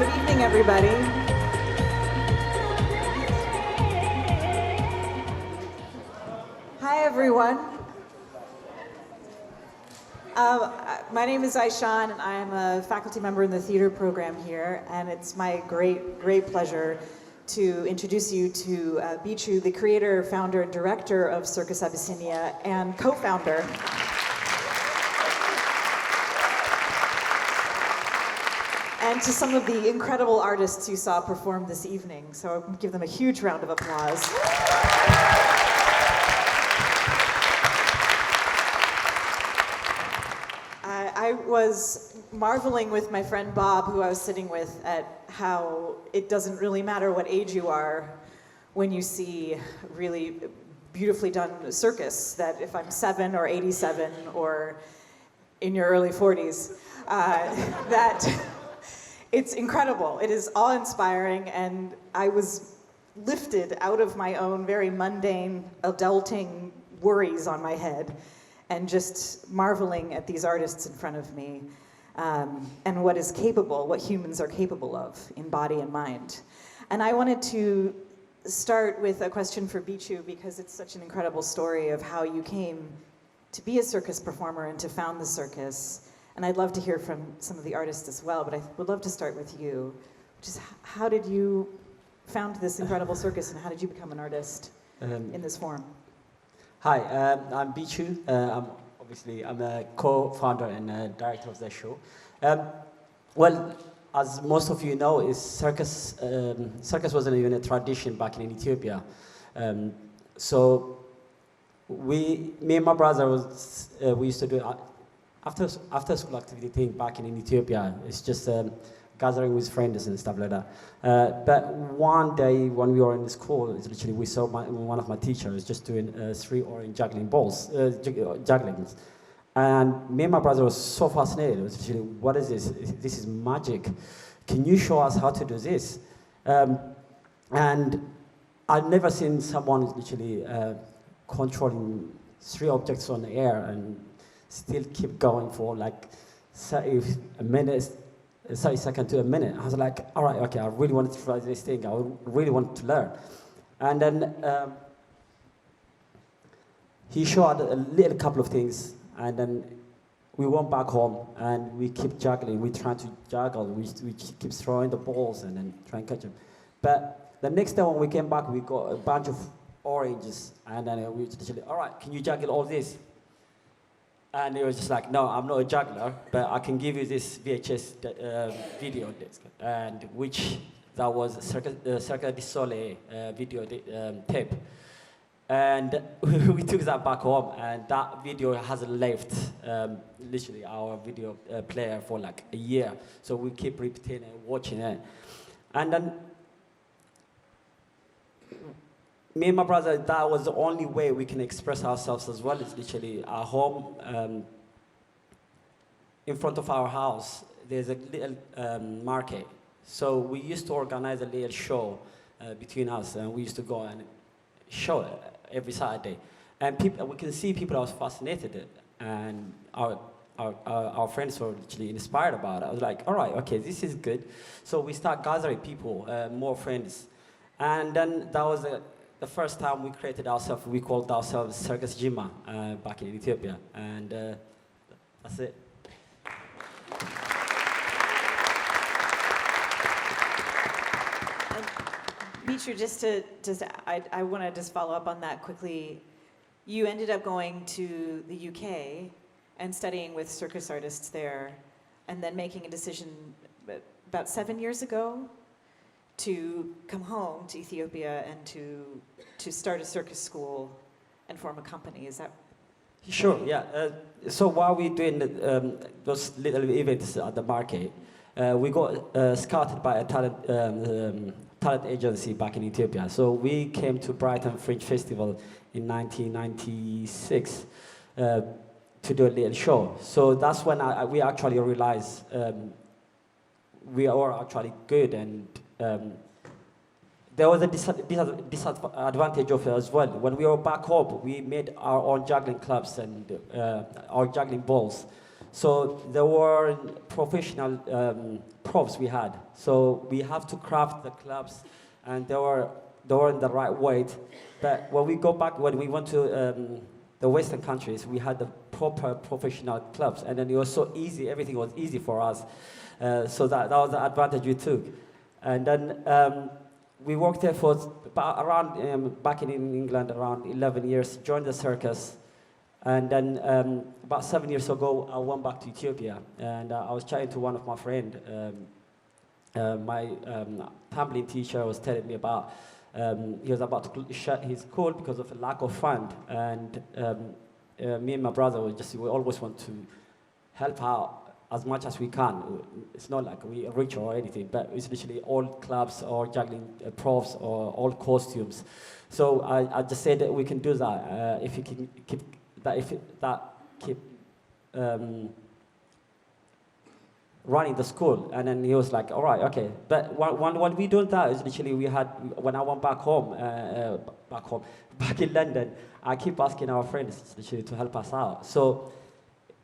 Good evening, everybody. Hi, everyone. My name is Aysan, and I'm a faculty member in the theater program here, and it's my great pleasure to introduce you to Bichu, the creator, founder, and director of Circus Abyssinia, and co-founder. And to some of the incredible artists you saw perform this evening. So I'll give them a huge round of applause. I was marveling with my friend Bob, who I was sitting with, at how it doesn't really matter what age you are when you see really beautifully done circus, that if I'm 7 or 87 or in your early 40s, that it's incredible. It is awe-inspiring, and I was lifted out of my own very mundane, adulting worries on my head, and just marveling at these artists in front of me, and what humans are capable of in body and mind. And I wanted to start with a question for Bichu, because it's such an incredible story of how you came to be a circus performer and to found the circus. And I'd love to hear from some of the artists as well, but I would love to start with you. Just how did you found this incredible circus, and how did you become an artist in this form? Hi, I'm Bichu. I'm a co-founder and director of the show. Well, as most of you know, circus wasn't even a tradition back in Ethiopia. So me and my brother we used to do after school activity thing back in Ethiopia. It's just gathering with friends and stuff like that. But one day when we were in school, literally we saw one of my teachers just doing 3 orange juggling balls, juggling. And me and my brother was so fascinated. It was literally, what is this? This is magic. Can you show us how to do this? And I've never seen someone literally controlling 3 objects on the air and still keep going for like 30 minutes, 30 seconds to a minute. I was like, all right, okay, I really wanted to try this thing. I really wanted to learn. And then he showed a little couple of things, and then we went back home and we keep juggling. We try to juggle. We keep throwing the balls and then try and catch them. But the next day when we came back, we got a bunch of oranges, and then we literally, all right, can you juggle all this? And he was just like, no, I'm not a juggler, but I can give you this VHS video disc, and that was Circus Abyssinia video tape. And we took that back home, and that video hasn't left literally our video player for like a year. So we keep repeating and watching it. And then me and my brother, that was the only way we can express ourselves as well. It's literally our home. In front of our house, there's a little market. So we used to organize a little show between us, and we used to go and show it every Saturday. And we can see people are fascinated, and our friends were literally inspired about it. I was like, all right, okay, this is good. So we start gathering people, more friends. And then that was the first time we created ourselves. We called ourselves Circus Jima back in Ethiopia, and that's it. Bichu, I want to just follow up on that quickly. You ended up going to the UK and studying with circus artists there, and then making a decision about 7 years ago to come home to Ethiopia and to start a circus school and form a company. Is that? Sure, yeah. So while we're doing those little events at the market, we got scouted by a talent agency back in Ethiopia. So we came to Brighton Fringe Festival in 1996 to do a little show. So that's when we actually realized we are actually good, and there was a disadvantage of it as well. When we were back home, we made our own juggling clubs and our juggling balls. So there were professional props we had. So we have to craft the clubs, and they were in the right weight. But when we go back, when we went to the Western countries, we had the proper professional clubs, and then it was so easy. Everything was easy for us. So that was the advantage we took. And then we worked there for around, back in England, around 11 years, joined the circus. And then about 7 years ago, I went back to Ethiopia. And I was chatting to one of my friends. My tumbling teacher was telling me about, he was about to shut his school because of a lack of fund. And me and my brother, we always want to help out as much as we can. It's not like we are rich or anything, but it's literally all clubs or juggling props or all costumes. So I just said that we can do that if you can keep running the school. And then he was like, all right, okay. But when we do that, is literally when I went back in London, I keep asking our friends literally to help us out. So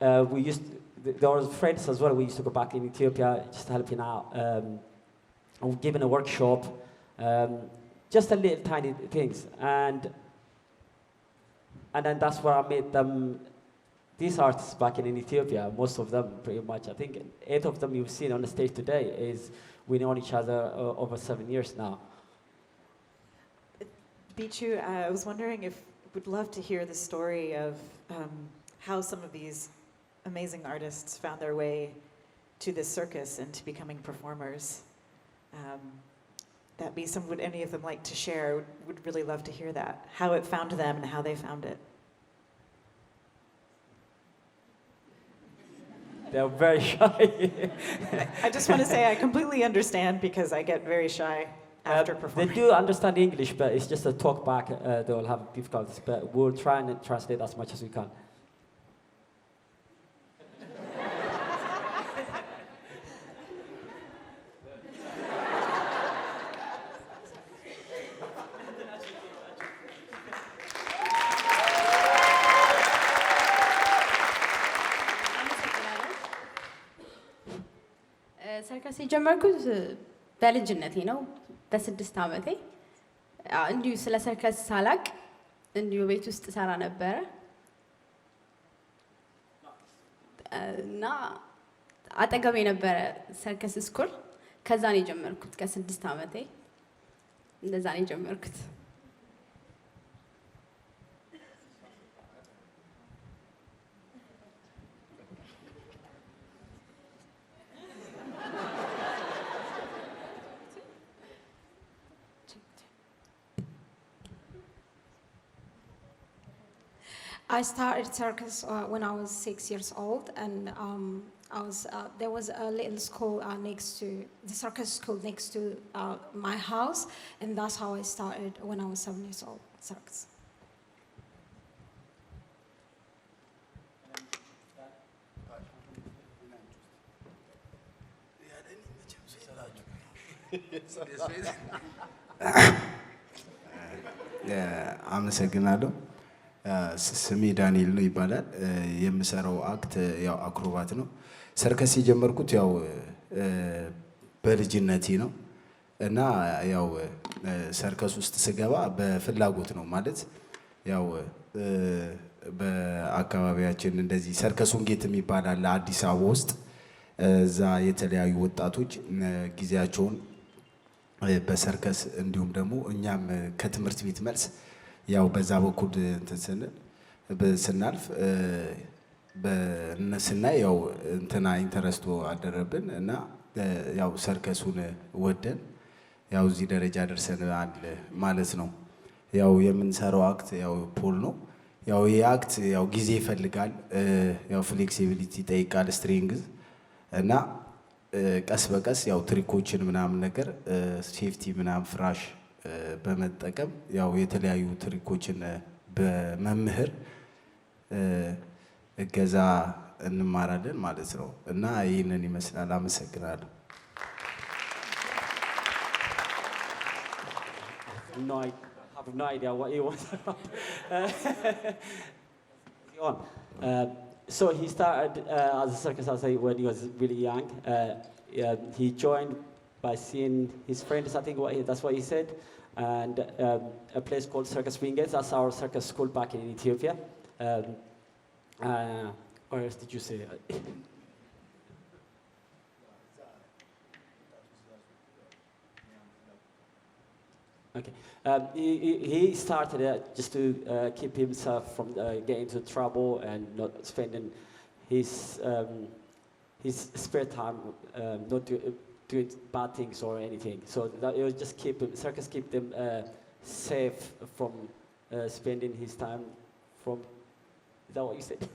there were friends as well. We used to go back in Ethiopia, just helping out, giving a workshop, just a little tiny things. And then that's where I met them. These artists back in Ethiopia, most of them pretty much, I think 8 of them you've seen on the stage today we know each other over 7 years now. Bichu, I was wondering if would love to hear the story of how some of these amazing artists found their way to this circus and to becoming performers. Would any of them like to share? Would really love to hear that. How it found them and how they found it. They're very shy. I just want to say I completely understand because I get very shy after performing. They do understand English, but it's just a talk back. They'll have difficulties, but we'll try and translate as much as we can. ሰርከስ የጀመርኩት በልጅነቴ ነው። በ6 ዓመቴ እንዲሁ ስለ ሰርከስ ሳላቅ እንዲሁ ቤት ውስጥ ሰራ ነበረ እና አጠገቤ ነበረ ሰርከስ ስኩል። ከዛ ነው የጀመርኩት። ከ6 ዓመቴ እንደዛ ነው የጀመርኩት። I started circus when I was 6 years old, and there was a little school next to the circus school next to my house, and that's how I started when I was 7 years old. Circus. አመሰግናለሁ። ስሜ ዳንኤል ነው ይባላል። የምሰራው አክት ያው አክሮባት ነው። ሰርከስ የጀመርኩት ያው በልጅነቴ ነው እና ያው ሰርከስ ውስጥ ስገባ በፍላጎት ነው ማለት ያው በአካባቢያችን እንደዚህ ሰርከስ ወንጌት የሚባል አለ አዲስ አበባ ውስጥ። እዛ የተለያዩ ወጣቶች ጊዜያቸውን በሰርከስ እንዲሁም ደግሞ እኛም ከትምህርት ቤት መልስ ያው በዛ በኩል ስናልፍ በእነስናይ ያው እንትና ኢንተረስቱ አደረብን እና ያው ሰርከሱን ወደን ያው እዚህ ደረጃ ደርሰናል ማለት ነው። ያው የምንሰራው አክት ያው ፖል ነው። ያው የአክት ያው ጊዜ ይፈልጋል፣ ያው ፍሌክሲቢሊቲ ይጠይቃል፣ ስትሪንግዝ እና ቀስ በቀስ ያው ትሪኮችን ምናምን ነገር ሴፍቲ ምናምን ፍራሽ በመጠቀም ያው የተለያዩ ትሪኮችን በመምህር እገዛ እንማራለን ማለት ነው እና ይህንን ይመስላል። አመሰግናለሁ። No, I have no idea what you want. So he started as a circus dancer when he was really young. He joined by seeing his friends, I think that's what he said, and a place called Circus Abyssinia. That's our circus school back in Ethiopia. Or else did you say? Okay. He started it just to keep himself from getting into trouble and not spending his spare time not doing bad things or anything. So that it was just circus keep them safe from spending his time from. Is that what you said?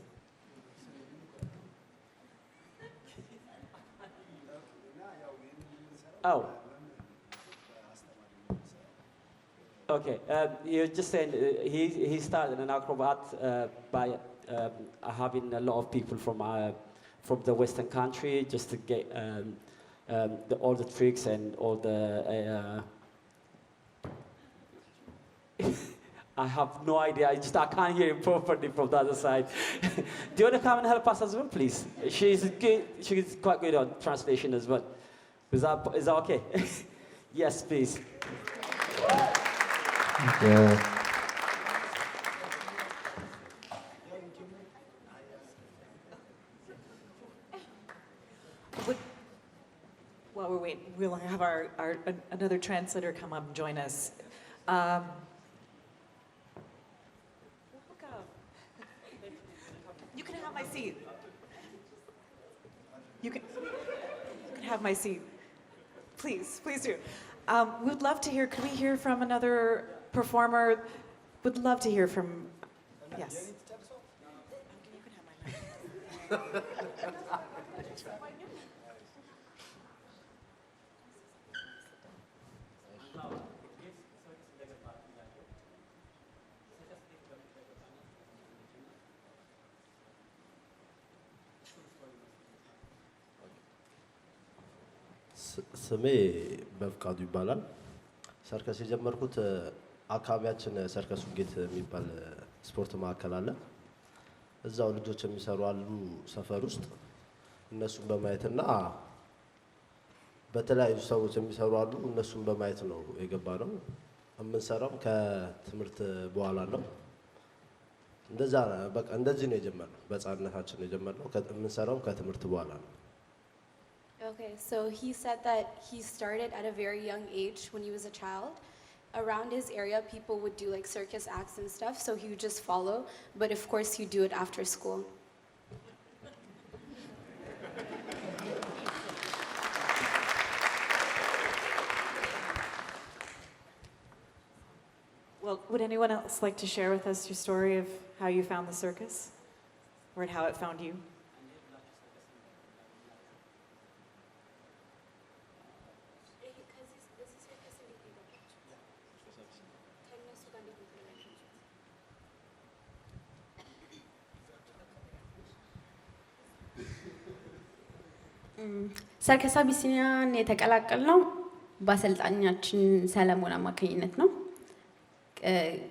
Oh. Okay, you're just saying he started an acrobat by having a lot of people from the Western country just to get all the tricks and all the. I have no idea. I can't hear him properly from the other side. Do you want to come and help us as well, please? She's good. She's quite good on translation as well. Is that okay? Yes, please. Yeah. While we're waiting, we'll have another translator come up and join us. You can have my seat. You can have my seat. Please do. We'd love to hear, could we hear from another performer? Would love to hear from, yes. You can have my mic. ስሜ በፍቃዱ ይባላል። ሰርከስ የጀመርኩት አካባቢያችን ሰርከስ ውጌት የሚባል ስፖርት ማዕከል አለ። እዛው ልጆች የሚሰሩ አሉ ሰፈር ውስጥ እነሱን በማየትና በተለያዩ ሰዎች የሚሰሩ አሉ እነሱን በማየት ነው የገባነው። የምንሰራው ከትምህርት በኋላ ነው። እንደዛ በቃ እንደዚህ ነው የጀመርነው። በሕፃንነታችን ነው የጀመርነው። የምንሰራው ከትምህርት በኋላ ነው። Okay, so he said that he started at a very young age when he was a child. Around his area, people would do like circus acts and stuff, so he would just follow. But of course, he'd do it after school. Well, would anyone else like to share with us your story of how you found the circus? Or how it found you? ሰርከስ አቢሲኒያን የተቀላቀልነው በአሰልጣኛችን ሰለሞን አማካኝነት ነው።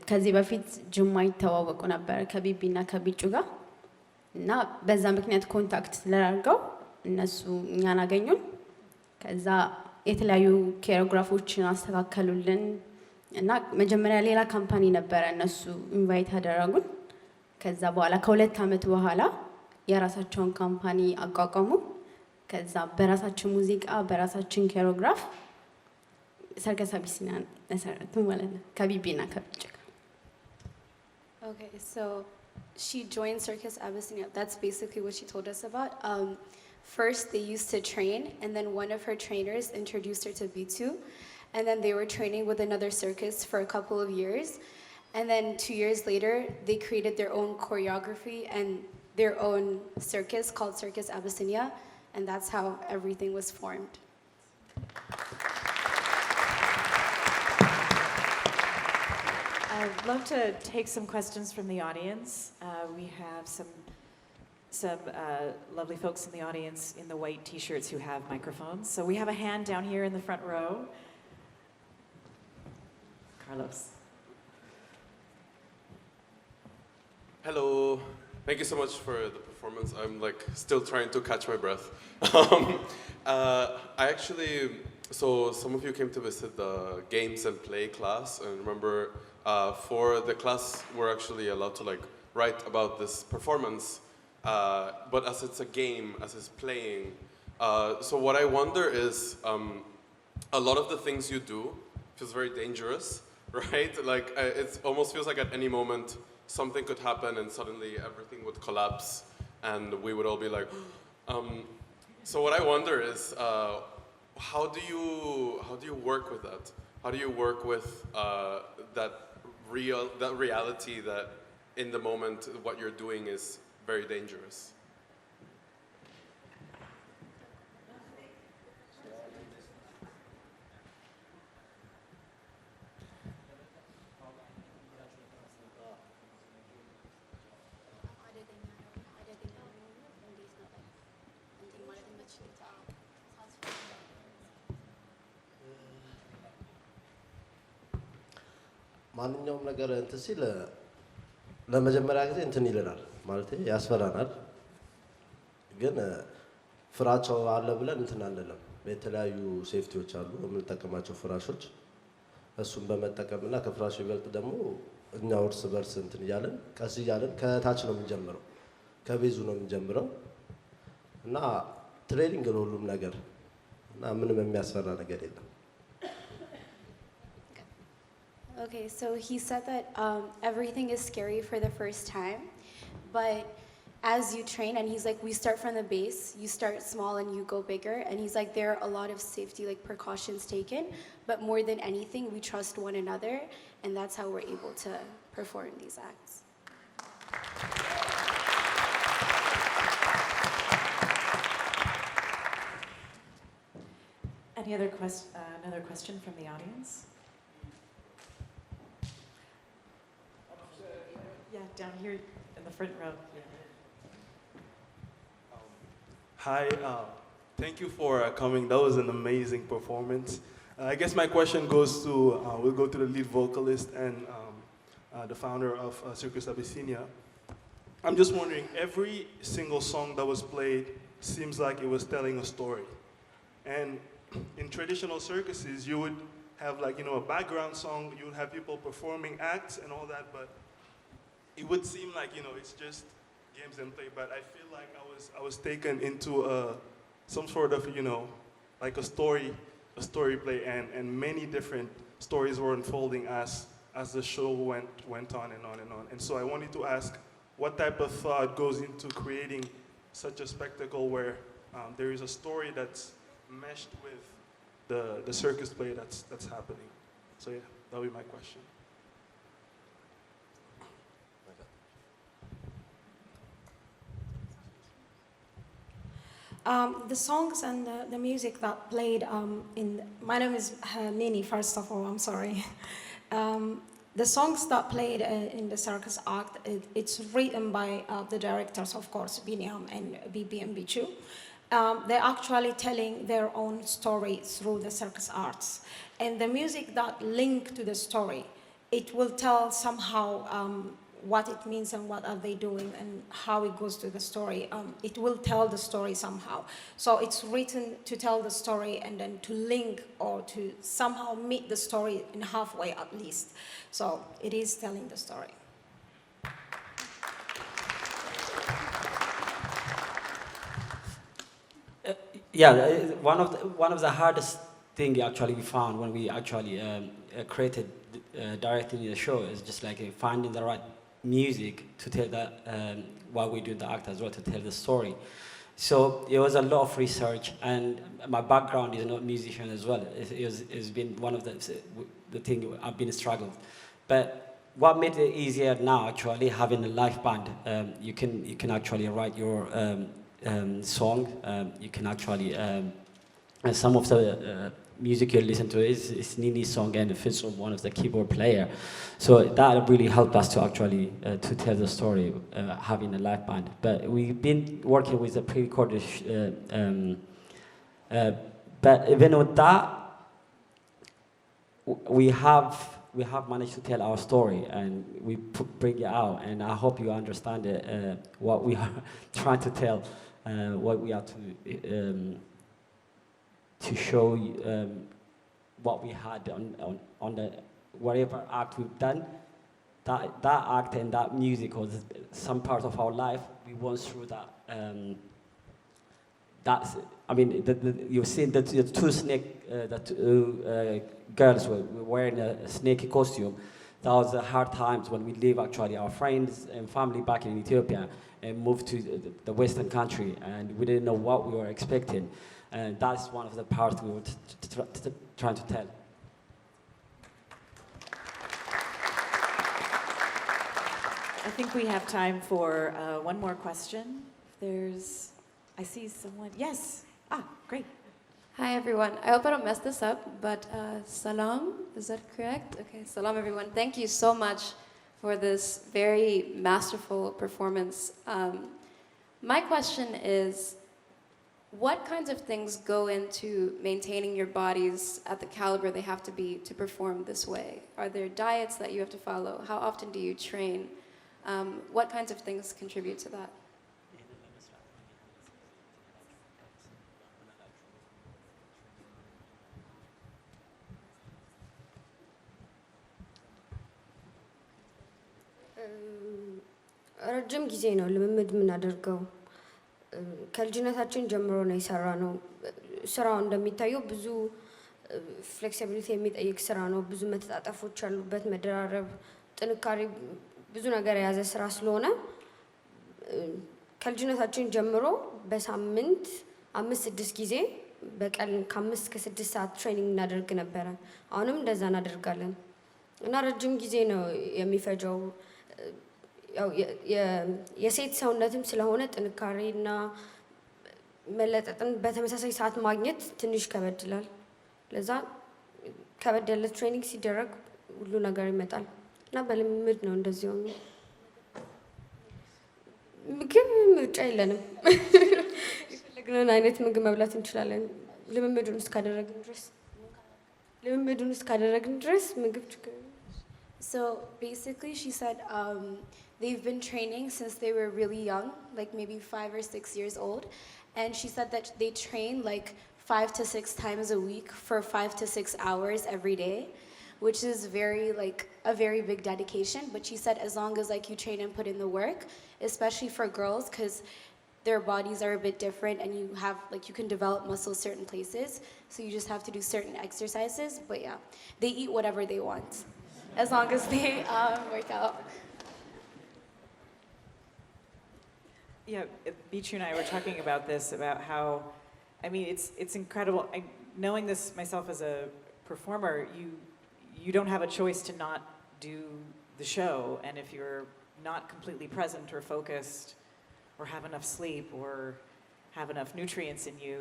ከዚህ በፊት ጅማ ይተዋወቁ ነበር ከቢቢና ከቢጩ ጋር እና በዛ ምክንያት ኮንታክት ስለአድርገው እነሱ እኛን አገኙን። ከዛ የተለያዩ ኮሪዮግራፎችን አስተካከሉልን እና መጀመሪያ ሌላ ካምፓኒ ነበረ እነሱ ኢንቫይት አደረጉን። ከዛ በኋላ ከ2 ዓመት በኋላ የራሳቸውን ካምፓኒ አቋቋሙ። ከዛ በራሳችን ሙዚቃ በራሳችን ኮሪዮግራፍ ሰርከስ አቢሲኒያን መሰረቱ ማለት ነው ከቢቢና ከቢጩ ጋር። Okay, so she joined Circus Abyssinia. That's basically what she told us about. First, they used to train, and then one of her trainers introduced her to Bichu, and then they were training with another circus for a couple of years. And then 2 years later, they created their own choreography and their own circus called Circus Abyssinia, and that's how everything was formed. I'd love to take some questions from the audience. We have some lovely folks in the audience in the white t-shirts who have microphones. So we have a hand down here in the front row. Carlos. Hello. Thank you so much for the performance. performance. I'm like still trying to catch my breath. I actually, so some of you came to visit the games and play class, and remember for the class we're actually allowed to like write about this performance, but as it's a game, as it's playing. So what I wonder is a lot of the things you do feels very dangerous, right? Like it almost feels like at any moment something could happen and suddenly everything would collapse and we would all be like, so what I wonder is, how do you work with that? How do you work with that reality that in the moment what you're doing is very dangerous? ማንኛውም ነገር እንትን ሲል ለመጀመሪያ ጊዜ እንትን ይለናል ማለት ያስፈራናል። ግን ፍራቻው አለ ብለን እንትን አንልም። የተለያዩ ሴፍቲዎች አሉ የምንጠቀማቸው ፍራሾች። እሱን በመጠቀምና ከፍራሹ ይበልጥ ደግሞ እኛ እርስ በርስ እንትን እያለን ቀስ እያለን ከታች ነው የምንጀምረው፣ ከቤዙ ነው የምንጀምረው እና ትሬኒንግ ነው ሁሉም ነገር እና ምንም የሚያስፈራ ነገር የለም። Okay, so he said that everything is scary for the first time, but as you train, and he's like, we start from the base, you start small and you go bigger, and he's like, there are a lot of safety like precautions taken, but more than anything, we trust one another, and that's how we're able to perform these acts. Any other another question from the audience? Yeah, down here in the front row. Hi, thank you for coming. That was an amazing performance. I guess my question goes to, we'll go to the lead vocalist and the founder of Circus Abyssinia. I'm just wondering, every single song that was played seems like it was telling a story. And in traditional circuses, you would have like, you know, a background song, you would have people performing acts and all that, but it would seem like, you know, it's just games and play, but I feel like I was taken into some sort of, you know, like a story play, and many different stories were unfolding as the show went on and on and on. And so I wanted to ask, what type of thought goes into creating such a spectacle where there is a story that's meshed with the circus play that's happening? So yeah, that would be my question. The songs and the music that played my name is Nini, first of all, I'm sorry. The songs that played in the circus act, it's written by the directors, of course, Binyam and Bibi and Bichu. They're actually telling their own story through the circus arts. And the music that link to the story, it will tell somehow what it means and what are they doing and how it goes to the story. It will tell the story somehow. So it's written to tell the story and then to link or to somehow meet the story in halfway at least. So it is telling the story. Yeah, one of the hardest thing actually we found when we actually created directing the show is just like finding the right music to tell that while we do the act as well, to tell the story. So it was a lot of research, and my background is not a musician as well. It's been one of the thing I've been struggled. But what made it easier now, actually, having a live band, you can actually write your song. You can actually some of the music you listen to is Nini's song and Fitz, one of the keyboard player. So that really helped us to actually to tell the story, having a live band. But we've been working with the pre-recorded, but even with that, we have we have managed to tell our story, and we bring it out. And I hope you understand it, what we are trying to tell, what we are to show you, what we had on the whatever act we've done. That act and that music was some part of our life. We went through that. That's, I mean, you've seen the two girls were wearing a snaky costume. That was the hard times when we leave actually our friends and family back in Ethiopia and moved to the Western country, and we didn't know what we were expecting. And that's one of the parts we were trying to tell. I think we have time for one more question. I see someone. Yes. Great. Hi everyone. I hope I don't mess this up, but salam, is that correct? Okay, salam everyone. Thank you so much for this very masterful performance. My question is, what kinds of things go into maintaining your bodies at the caliber they have to be to perform this way? Are there diets that you have to follow? How often do you train? What kinds of things contribute to that? ረጅም ጊዜ ነው ልምምድ የምናደርገው። ከልጅነታችን ጀምሮ ነው የሰራነው። ስራው እንደሚታየው ብዙ ፍሌክሲቢሊቲ የሚጠይቅ ስራ ነው። ብዙ መተጣጠፎች ያሉበት፣ መደራረብ፣ ጥንካሬ፣ ብዙ ነገር የያዘ ስራ ስለሆነ ከልጅነታችን ጀምሮ በሳምንት 5-6 ጊዜ በቀን ከ5 እስከ 6 ሰዓት ትሬኒንግ እናደርግ ነበረ። አሁንም እንደዛ እናደርጋለን እና ረጅም ጊዜ ነው የሚፈጀው። ያው የሴት ሰውነትም ስለሆነ ጥንካሬና መለጠጥን በተመሳሳይ ሰዓት ማግኘት ትንሽ ከበድ ይላል። ለዛ ከበድ ያለ ትሬኒንግ ሲደረግ ሁሉ ነገር ይመጣል እና በልምምድ ነው እንደዚህ ሆኖ። ምግብ ምርጫ የለንም። የፈለግነውን አይነት ምግብ መብላት እንችላለን ልምምዱን እስካደረግን ድረስ ምግብ ችግር የለም። So basically, she said they've been training since they were really young, like maybe 5 or 6 years old. And she said that they train like 5 to 6 times a week for 5 to 6 hours every day, which is a very big dedication. But she said as long as like you train and put in the work, especially for girls, because their bodies are a bit different and you can develop muscles certain places. So you just have to do certain exercises. But yeah, they eat whatever they want, as long as they work out. Yeah, Bichu and I were talking about this, about how, I mean, it's incredible. Knowing this myself as a performer, you don't have a choice to not do the show. And if you're not completely present or focused or have enough sleep or have enough nutrients in you,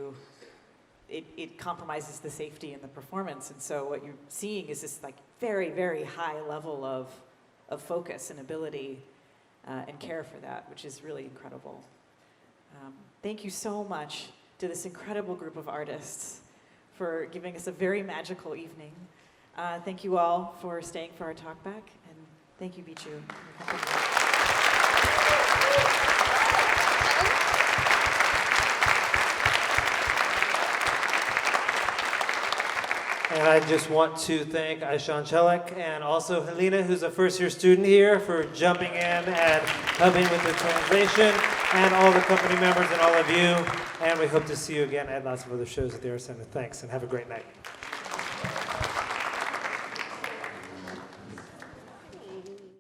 it compromises the safety in the performance. And so what you're seeing is this like very, very high level of focus and ability and care for that, which is really incredible. Thank you so much to this incredible group of artists for giving us a very magical evening. Thank you all for staying for our talk back, and thank you, Bichu. And I just want to thank Aysan Celik and also Helena, who's a first-year student here, for jumping in and helping with the translation, and all the company members and all of you. And we hope to see you again at lots of other shows at the Art Center. Thanks, and have a great night.